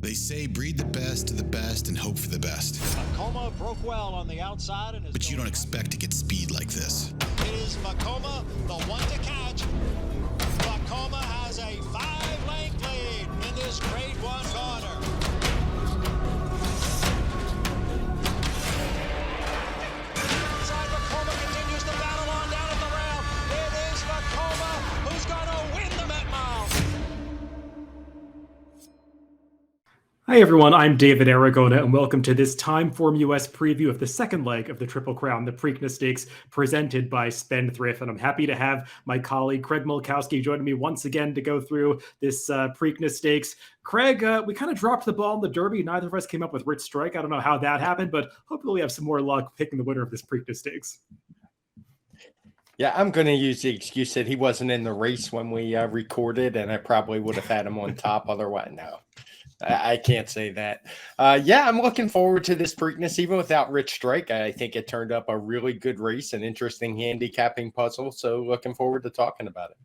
They say breed the best to the best and hope for the best. Vekoma broke well on the outside. But you don't expect to get speed like this. It is Vekoma, the one to catch. Vekoma has a 5-length lead in this grade 1 corner. Inside, Vekoma continues to battle on down at the rail. It is Vekoma who's going to win the Met Mile. Hi everyone, I'm David Aragona, and welcome to this TimeformUS preview of the second leg of the Triple Crown, the Preakness Stakes, presented by Spendthrift. And I'm happy to have my colleague Craig Milkowski joining me once again to go through this Preakness Stakes. Craig, we kind of dropped the ball in the Derby. Neither of us came up with Rich Strike. I don't know how that happened, but hopefully we have some more luck picking the winner of this Preakness Stakes. Yeah, I'm going to use the excuse that he wasn't in the race when we recorded, and I probably would have had him on top otherwise. No. I can't say that. Yeah, I'm looking forward to this Preakness, even without Rich Strike. I think it turned up a really good race, an interesting handicapping puzzle. So looking forward to talking about it.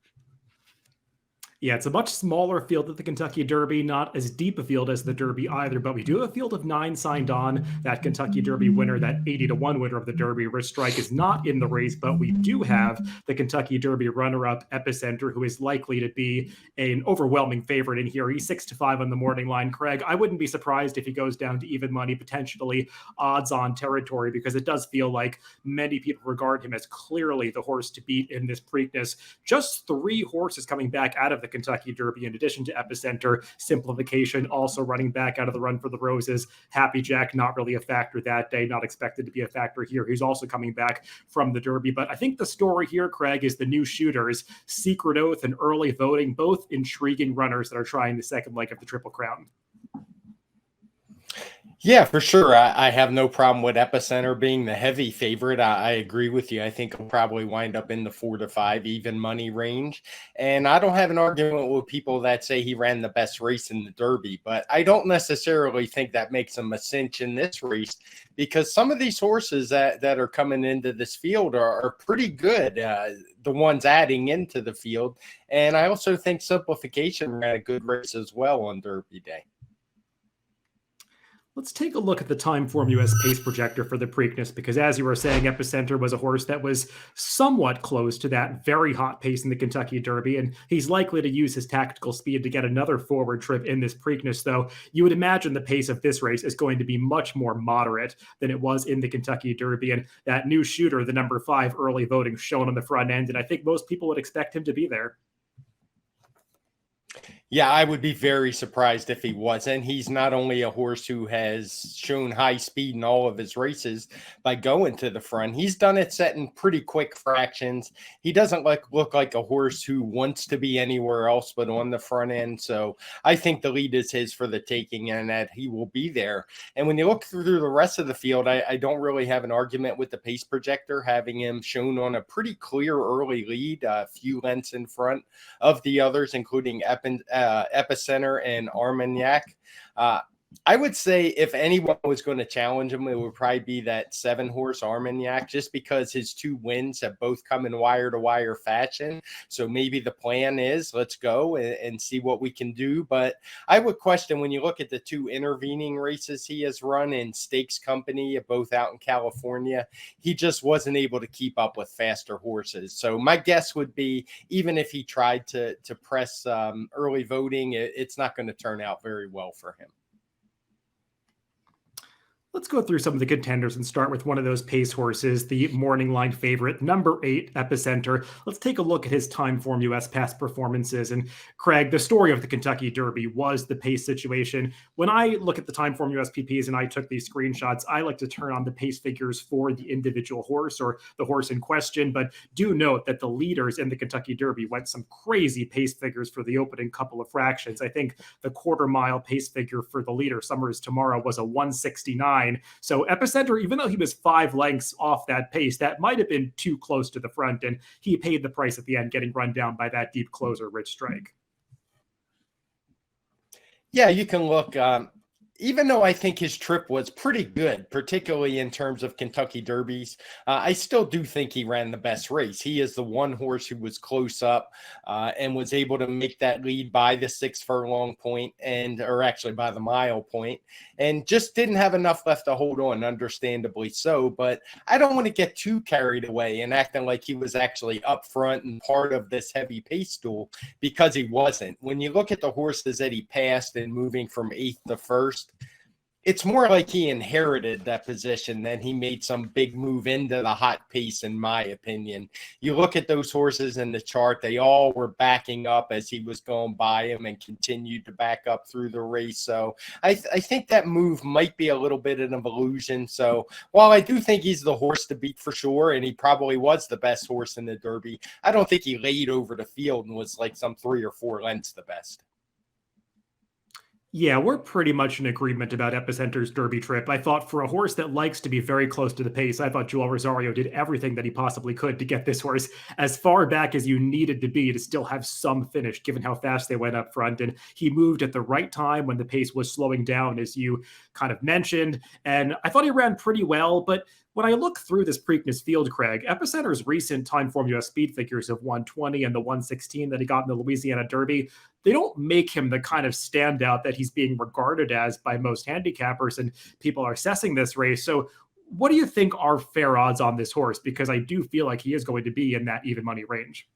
Yeah, it's a much smaller field at the Kentucky Derby, not as deep a field as the Derby either, but we do have a field of 9 signed on. That Kentucky Derby winner, that 80-1 winner of the Derby, Rich Strike, is not in the race, but we do have the Kentucky Derby runner-up, Epicenter, who is likely to be an overwhelming favorite in here. He's 6-5 on the morning line. Craig, I wouldn't be surprised if he goes down to even money, potentially odds-on territory, because it does feel like many people regard him as clearly the horse to beat in this Preakness. Just 3 horses coming back out of the Kentucky Derby, in addition to Epicenter, Simplification, also running back out of the Run for the Roses. Happy Jack, not really a factor that day, not expected to be a factor here. He's also coming back from the Derby. But I think the story here, Craig, is the new shooters, Secret Oath and Early Voting, both intriguing runners that are trying the second leg of the Triple Crown. Yeah, for sure. I have no problem with Epicenter being the heavy favorite. I agree with you. I think he'll probably wind up in the 4 to 5 even money range. And I don't have an argument with people that say he ran the best race in the Derby, but I don't necessarily think that makes him a cinch in this race, because some of these horses that are coming into this field are pretty good, the ones adding into the field. And I also think Simplification ran a good race as well on Derby Day. Let's take a look at the TimeformUS pace projector for the Preakness, because as you were saying, Epicenter was a horse that was somewhat close to that very hot pace in the Kentucky Derby, and he's likely to use his tactical speed to get another forward trip in this Preakness, though you would imagine the pace of this race is going to be much more moderate than it was in the Kentucky Derby, and that new shooter, the number 5 Early Voting, shown on the front end, and I think most people would expect him to be there. Yeah, I would be very surprised if he wasn't. He's not only a horse who has shown high speed in all of his races by going to the front, he's done it setting pretty quick fractions. He doesn't look like a horse who wants to be anywhere else but on the front end. So I think the lead is his for the taking, and that he will be there. And when you look through the rest of the field, I don't really have an argument with the pace projector having him shown on a pretty clear early lead, a few lengths in front of the others, including Epicenter and Armagnac. I would say if anyone was going to challenge him, it would probably be that 7-horse Armagnac, just because his 2 wins have both come in wire-to-wire fashion. So maybe the plan is let's go and see what we can do. But I would question, when you look at the 2 intervening races he has run in Stakes Company, both out in California, he just wasn't able to keep up with faster horses. So my guess would be, even if he tried to press Early Voting, it's not going to turn out very well for him. Let's go through some of the contenders and start with one of those pace horses, the morning line favorite, number 8, Epicenter. Let's take a look at his TimeformUS past performances. And Craig, the story of the Kentucky Derby was the pace situation. When I look at the TimeformUS PPs and I took these screenshots, I like to turn on the pace figures for the individual horse or the horse in question. But do note that the leaders in the Kentucky Derby went some crazy pace figures for the opening couple of fractions. I think the quarter-mile pace figure for the leader, Summer Is Tomorrow, was a 169. So Epicenter, even though he was 5 lengths off that pace, that might have been too close to the front, and he paid the price at the end, getting run down by that deep closer, Rich Strike. Yeah, you can look. even though I think his trip was pretty good, particularly in terms of Kentucky Derbies, I still do think he ran the best race. He is the one horse who was close up and was able to make that lead by the 6 furlong point or actually by the mile point, and just didn't have enough left to hold on, understandably so. But I don't want to get too carried away and acting like he was actually up front and part of this heavy pace duel, because he wasn't. When you look at the horses that he passed and moving from 8th to 1st, it's more like he inherited that position than he made some big move into the hot pace, in my opinion. You look at those horses in the chart, they all were backing up as he was going by him and continued to back up through the race. So I think that move might be a little bit of an illusion. So while I do think he's the horse to beat for sure, and he probably was the best horse in the Derby, I don't think he laid over the field and was like some 3 or 4 lengths the best. Yeah, we're pretty much in agreement about Epicenter's Derby trip. I thought for a horse that likes to be very close to the pace, I thought Joel Rosario did everything that he possibly could to get this horse as far back as you needed to be to still have some finish, given how fast they went up front. And he moved at the right time when the pace was slowing down, as you kind of mentioned. And I thought he ran pretty well, but when I look through this Preakness field, Craig, Epicenter's recent TimeformUS speed figures of 120 and the 116 that he got in the Louisiana Derby, they don't make him the kind of standout that he's being regarded as by most handicappers and people are assessing this race. So what do you think are fair odds on this horse? Because I do feel like he is going to be in that even money range.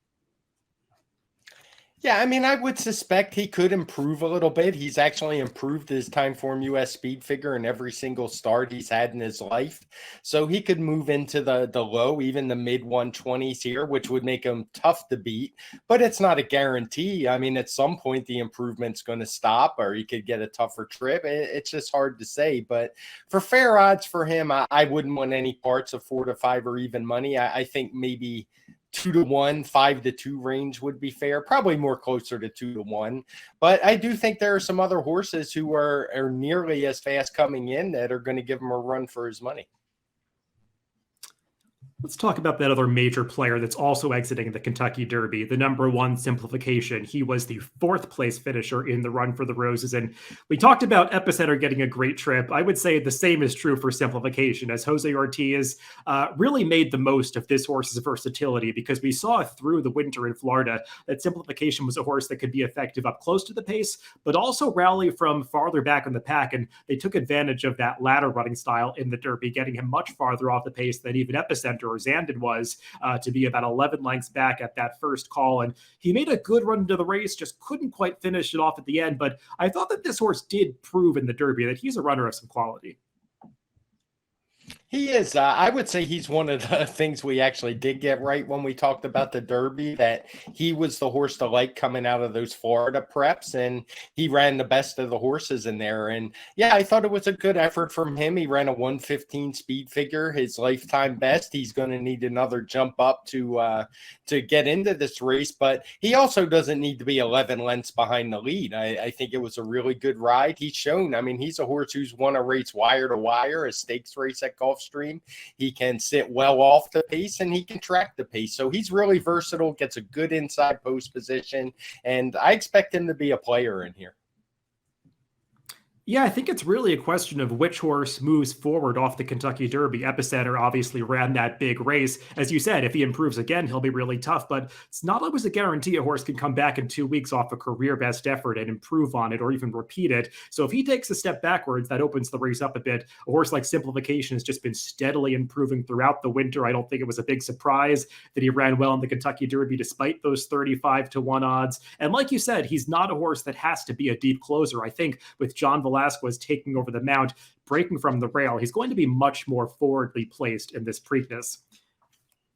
Yeah, I mean, I would suspect he could improve a little bit. He's actually improved his TimeformUS speed figure in every single start he's had in his life. So he could move into the low, even the mid 120s here, which would make him tough to beat. But it's not a guarantee. I mean, at some point, the improvement's going to stop, or he could get a tougher trip. It's just hard to say. But for fair odds for him, I wouldn't want any parts of 4 to 5 or even money. I think maybe 2 to 1, 5 to 2 range would be fair, probably more closer to 2 to 1. But I do think there are some other horses who are nearly as fast coming in that are going to give him a run for his money. Let's talk about that other major player that's also exiting the Kentucky Derby, the number 1 Simplification. He was the 4th place finisher in the Run for the Roses. And we talked about Epicenter getting a great trip. I would say the same is true for Simplification, as Jose Ortiz really made the most of this horse's versatility, because we saw through the winter in Florida that Simplification was a horse that could be effective up close to the pace, but also rally from farther back in the pack. And they took advantage of that ladder running style in the Derby, getting him much farther off the pace than even Epicenter or Zandon was, to be about 11 lengths back at that first call. And he made a good run into the race, just couldn't quite finish it off at the end. But I thought that this horse did prove in the Derby that he's a runner of some quality. He is. I would say he's one of the things we actually did get right when we talked about the Derby, that he was the horse to like coming out of those Florida preps, and he ran the best of the horses in there. And yeah, I thought it was a good effort from him. He ran a 115 speed figure, his lifetime best. He's going to need another jump up to get into this race, but he also doesn't need to be 11 lengths behind the lead. I think it was a really good ride. He's shown, I mean, he's a horse who's won a race wire to wire, a stakes race at Gulfstream. He can sit well off the pace and he can track the pace. So he's really versatile, gets a good inside post position, and I expect him to be a player in here. Yeah, I think it's really a question of which horse moves forward off the Kentucky Derby. Epicenter obviously ran that big race. As you said, if he improves again, he'll be really tough, but it's not always a guarantee a horse can come back in 2 weeks off a career best effort and improve on it or even repeat it. So if he takes a step backwards, that opens the race up a bit. A horse like Simplification has just been steadily improving throughout the winter. I don't think it was a big surprise that he ran well in the Kentucky Derby despite those 35 to 1 odds. And like you said, he's not a horse that has to be a deep closer. I think with John Velasquez taking over the mount, breaking from the rail, he's going to be much more forwardly placed in this Preakness.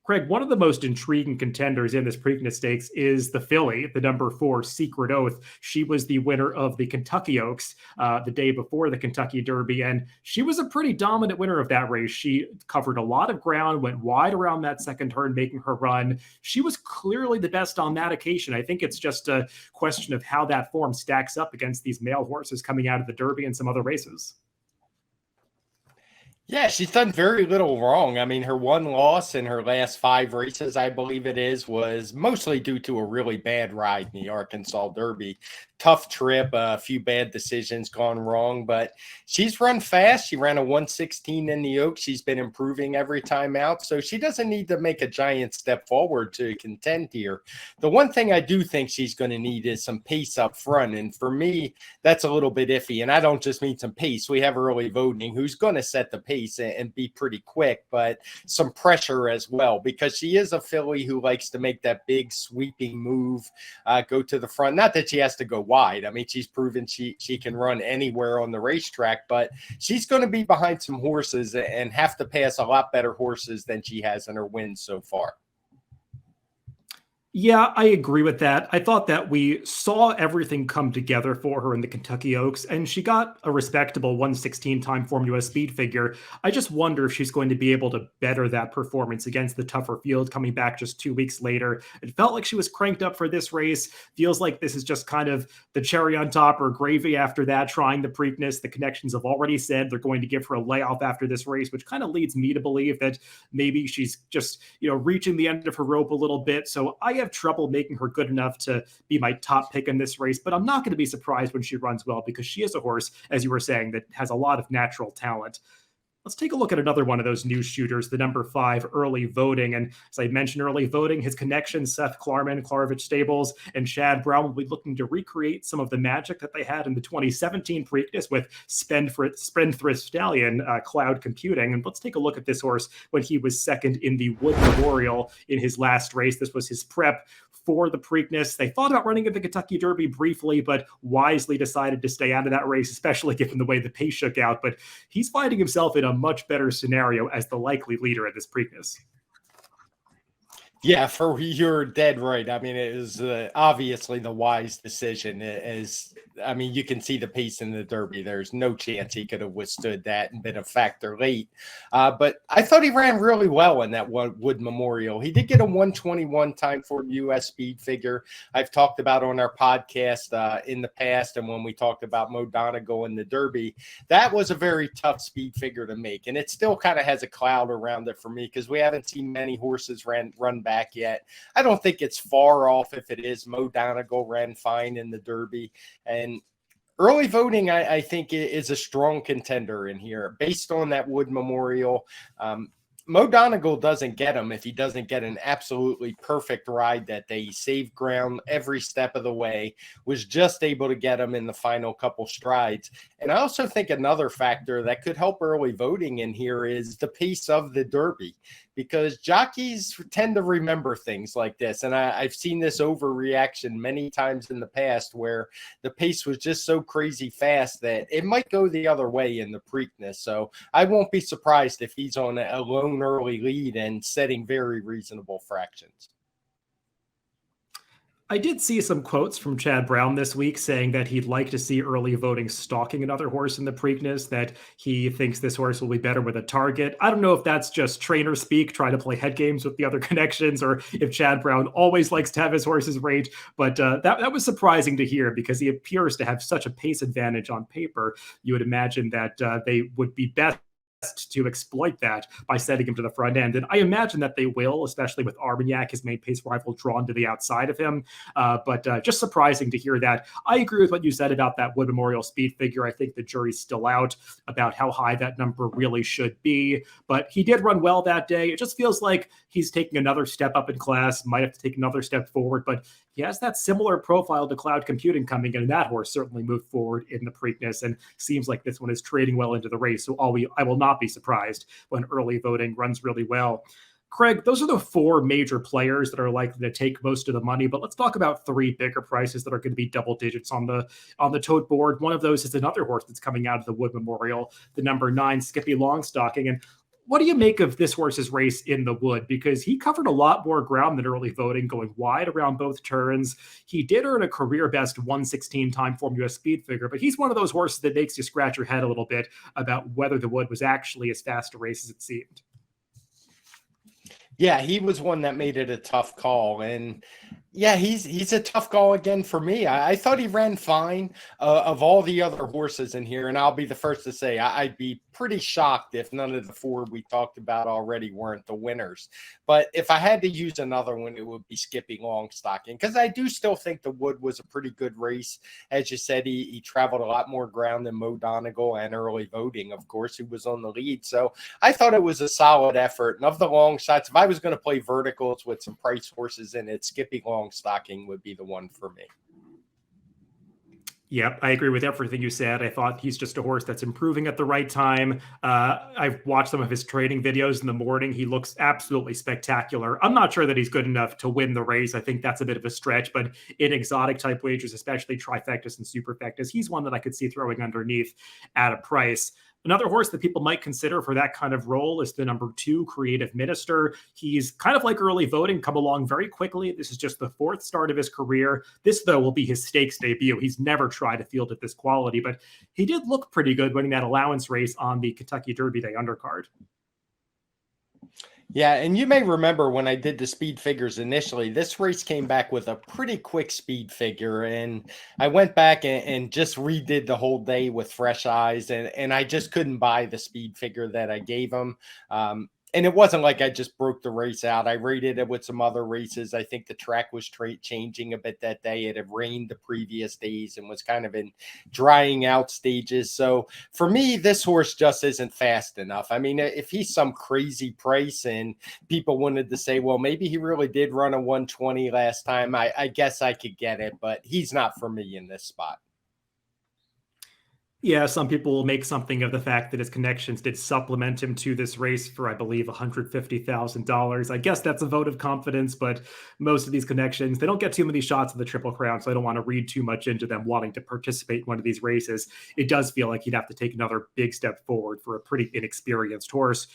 Craig, one of the most intriguing contenders in this Preakness Stakes is the filly, the number 4 Secret Oath. She was the winner of the Kentucky Oaks the day before the Kentucky Derby, and she was a pretty dominant winner of that race. She covered a lot of ground, went wide around that second turn, making her run. She was clearly the best on that occasion. I think it's just a question of how that form stacks up against these male horses coming out of the Derby and some other races. Yeah, she's done very little wrong. I mean, her one loss in her last 5 races, I believe it is, was mostly due to a really bad ride in the Arkansas Derby. tough trip, a few bad decisions gone wrong, but she's run fast. She ran a 116 in the Oaks. She's been improving every time out, so she doesn't need to make a giant step forward to contend here. The one thing I do think she's going to need is some pace up front, and for me, that's a little bit iffy. And I don't just mean some pace. We have early voting who's going to set the pace and be pretty quick, but some pressure as well, because she is a filly who likes to make that big sweeping move, go to the front. Not that she has to go wide. I mean, she's proven she can run anywhere on the racetrack, but she's going to be behind some horses and have to pass a lot better horses than she has in her wins so far. Yeah, I agree with that. I thought that we saw everything come together for her in the Kentucky Oaks, and she got a respectable 116 TimeformUS speed figure. I just wonder if she's going to be able to better that performance against the tougher field coming back just 2 weeks later. It felt like she was cranked up for this race. Feels like this is just kind of the cherry on top or gravy after that, trying the Preakness. The connections have already said they're going to give her a layoff after this race, which kind of leads me to believe that maybe she's just, reaching the end of her rope a little bit. So I have trouble making her good enough to be my top pick in this race, but I'm not going to be surprised when she runs well because she is a horse, as you were saying, that has a lot of natural talent. Let's take a look at another one of those new shooters, the number 5, Early Voting. And as I mentioned, Early Voting, his connections, Seth Klarman, Klarovich Stables, and Chad Brown will be looking to recreate some of the magic that they had in the 2017 Preakness with Spendthrift Stallion, Cloud Computing. And let's take a look at this horse when he was second in the Wood Memorial in his last race. This was his prep for the Preakness. They thought about running at the Kentucky Derby briefly, but wisely decided to stay out of that race, especially given the way the pace shook out. But he's finding himself in a much better scenario as the likely leader at this Preakness. Yeah, you're dead right. I mean, it was obviously the wise decision. You can see the pace in the Derby. There's no chance he could have withstood that and been a factor late. But I thought he ran really well in that Wood Memorial. He did get a 121 TimeformUS speed figure. I've talked about on our podcast in the past, and when we talked about Mo Donegal in the Derby, that was a very tough speed figure to make. And it still kind of has a cloud around it for me because we haven't seen many horses run back yet. I don't think it's far off if it is. Mo Donegal ran fine in the Derby, and Early Voting I think is a strong contender in here based on that Wood Memorial. Mo Donegal doesn't get him if he doesn't get an absolutely perfect ride that day. He saved ground every step of the way, was just able to get him in the final couple strides. And I also think another factor that could help Early Voting in here is the pace of the Derby, because jockeys tend to remember things like this. And I've seen this overreaction many times in the past where the pace was just so crazy fast that it might go the other way in the Preakness. So I won't be surprised if he's on a lone early lead and setting very reasonable fractions. I did see some quotes from Chad Brown this week saying that he'd like to see Early Voting stalking another horse in the Preakness, that he thinks this horse will be better with a target. I don't know if that's just trainer speak, trying to play head games with the other connections, or if Chad Brown always likes to have his horses rate. But that was surprising to hear because he appears to have such a pace advantage on paper. You would imagine that they would be best to exploit that by setting him to the front end. And I imagine that they will, especially with Armagnac, his main pace rival, drawn to the outside of him. But just surprising to hear that. I agree with what you said about that Wood Memorial speed figure. I think the jury's still out about how high that number really should be. But he did run well that day. It just feels like he's taking another step up in class, might have to take another step forward, but he has that similar profile to Cloud Computing coming in, and that horse certainly moved forward in the Preakness, and seems like this one is trading well into the race. So I will not be surprised when Early Voting runs really well. Craig, those are the 4 major players that are likely to take most of the money, but let's talk about 3 bigger prices that are going to be double digits on the tote board. One of those is another horse that's coming out of the Wood Memorial, the number 9 Skippy Longstocking. And what do you make of this horse's race in the Wood? Because he covered a lot more ground than Early Voting, going wide around both turns. He did earn a career best 116 TimeformUS speed figure, but he's one of those horses that makes you scratch your head a little bit about whether the Wood was actually as fast a race as it seemed. Yeah, he was one that made it a tough call. And Yeah, he's a tough call again for me. I thought he ran fine of all the other horses in here, and I'll be the first to say I'd be pretty shocked if none of the four we talked about already weren't the winners. But if I had to use another one, it would be Skippy Longstocking, because I do still think the Wood was a pretty good race. As you said, he traveled a lot more ground than Mo Donegal and early voting, of course, who was on the lead. So I thought it was a solid effort. And of the long shots, if I was going to play verticals with some price horses in it, Skippy Longstocking would be the one for me. Yep, I agree with everything you said. I thought he's just a horse that's improving at the right time. I've watched some of his training videos in the morning. He looks absolutely spectacular. I'm not sure that he's good enough to win the race. I think that's a bit of a stretch, but in exotic type wagers, especially trifectas and superfectas, he's one that I could see throwing underneath at a price. Another horse that people might consider for that kind of role is the number 2, Creative Minister. He's kind of like early voting, come along very quickly. This is just the 4th start of his career. This, though, will be his stakes debut. He's never tried a field at this quality, but he did look pretty good winning that allowance race on the Kentucky Derby Day undercard. Yeah, and you may remember when I did the speed figures initially, this race came back with a pretty quick speed figure. And I went back and just redid the whole day with fresh eyes. And I just couldn't buy the speed figure that I gave him. And it wasn't like I just broke the race out. I rated it with some other races. I think the track was changing a bit that day. It had rained the previous days and was kind of in drying out stages. So for me, this horse just isn't fast enough. I mean, if he's some crazy price and people wanted to say, well, maybe he really did run a 120 last time, I guess I could get it, but he's not for me in this spot. Yeah, some people will make something of the fact that his connections did supplement him to this race for, I believe, $150,000. I guess that's a vote of confidence, but most of these connections, they don't get too many shots of the Triple Crown, so I don't want to read too much into them wanting to participate in one of these races. It does feel like he'd have to take another big step forward for a pretty inexperienced horse.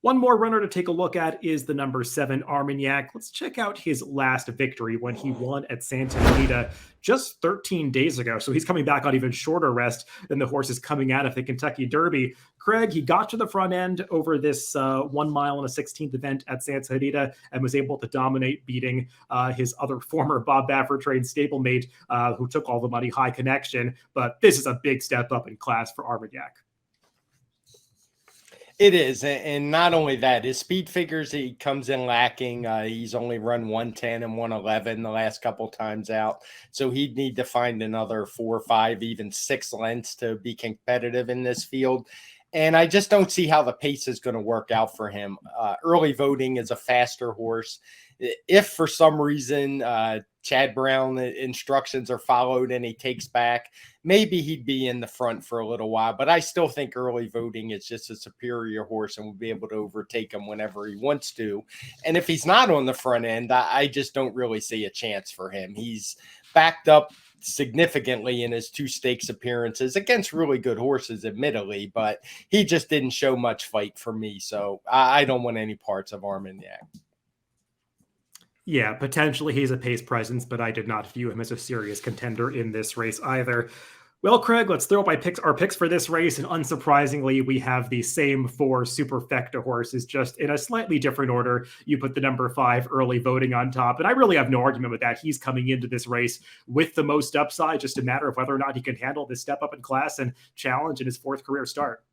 One more runner to take a look at is the number 7, Armagnac. Let's check out his last victory when he won at Santa Anita just 13 days ago. So he's coming back on even shorter rest than the horses coming out of the Kentucky Derby. Craig, he got to the front end over this 1 mile and a 16th event at Santa Anita and was able to dominate, beating his other former Bob Baffert trained stablemate who took all the money, High Connection. But this is a big step up in class for Armagnac. It is. And not only that, his speed figures, he comes in lacking. He's only run 110 and 111 the last couple times out. So he'd need to find another 4 or 5, even 6 lengths to be competitive in this field. And I just don't see how the pace is going to work out for him. Early voting is a faster horse. If for some reason Chad Brown instructions are followed and he takes back, maybe he'd be in the front for a little while. But I still think early voting is just a superior horse and will be able to overtake him whenever he wants to. And if he's not on the front end, I just don't really see a chance for him. He's backed up significantly in his 2 stakes appearances against really good horses, admittedly, but he just didn't show much fight for me. So I don't want any parts of Armagnac. Yeah, potentially he's a pace presence, but I did not view him as a serious contender in this race either. Well, Craig, let's throw up our picks for this race, and unsurprisingly, we have the same 4 superfecta horses, just in a slightly different order. You put the number 5 early voting on top, and I really have no argument with that. He's coming into this race with the most upside, just a matter of whether or not he can handle this step up in class and challenge in his 4th career start.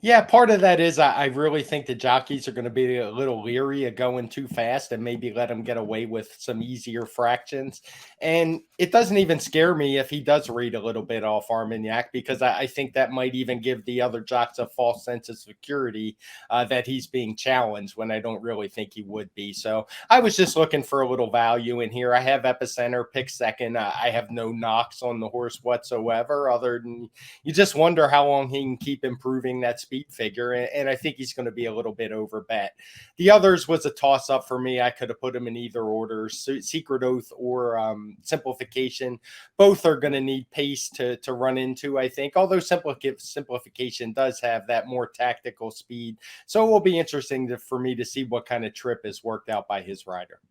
Yeah, part of that is I really think the jockeys are going to be a little leery of going too fast and maybe let him get away with some easier fractions. And it doesn't even scare me if he does read a little bit off Armagnac, because I think that might even give the other jocks a false sense of security that he's being challenged when I don't really think he would be. So I was just looking for a little value in here. I have Epicenter pick second. I have no knocks on the horse whatsoever, other than you just wonder how long he can keep improving that speed figure, and I think he's going to be a little bit over bet. The others was a toss up for me. I could have put them in either order, Secret Oath or Simplification. Both are going to need pace to run into, I think, although Simplification does have that more tactical speed. So it will be interesting for me to see what kind of trip is worked out by his rider.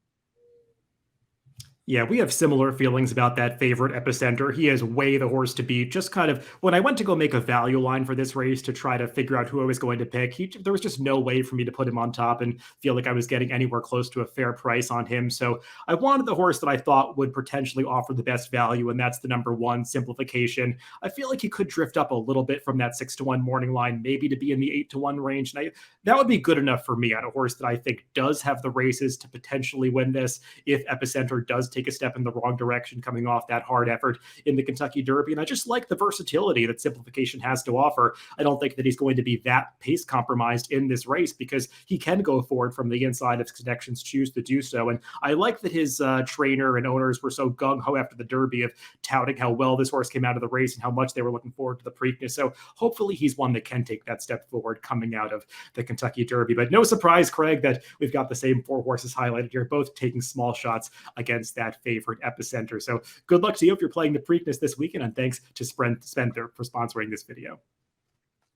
Yeah, we have similar feelings about that favorite Epicenter. He is way the horse to beat. Just kind of when I went to go make a value line for this race to try to figure out who I was going to pick, there was just no way for me to put him on top and feel like I was getting anywhere close to a fair price on him. So I wanted the horse that I thought would potentially offer the best value, and that's the number one, Simplification. I feel like he could drift up a little bit from that 6-1 morning line, maybe to be in the 8-1 range. And that would be good enough for me on a horse that I think does have the races to potentially win this if Epicenter does take a step in the wrong direction coming off that hard effort in the Kentucky Derby. And I just like the versatility that Simplification has to offer. I don't think that he's going to be that pace compromised in this race because he can go forward from the inside if connections choose to do so. And I like that his trainer and owners were so gung-ho after the Derby of touting how well this horse came out of the race and how much they were looking forward to the Preakness. So hopefully he's one that can take that step forward coming out of the Kentucky Derby. But no surprise, Craig, that we've got the same 4 horses highlighted here, both taking small shots against that favorite Epicenter. So good luck to you if you're playing the Preakness this weekend, and thanks to Spendthrift for sponsoring this video.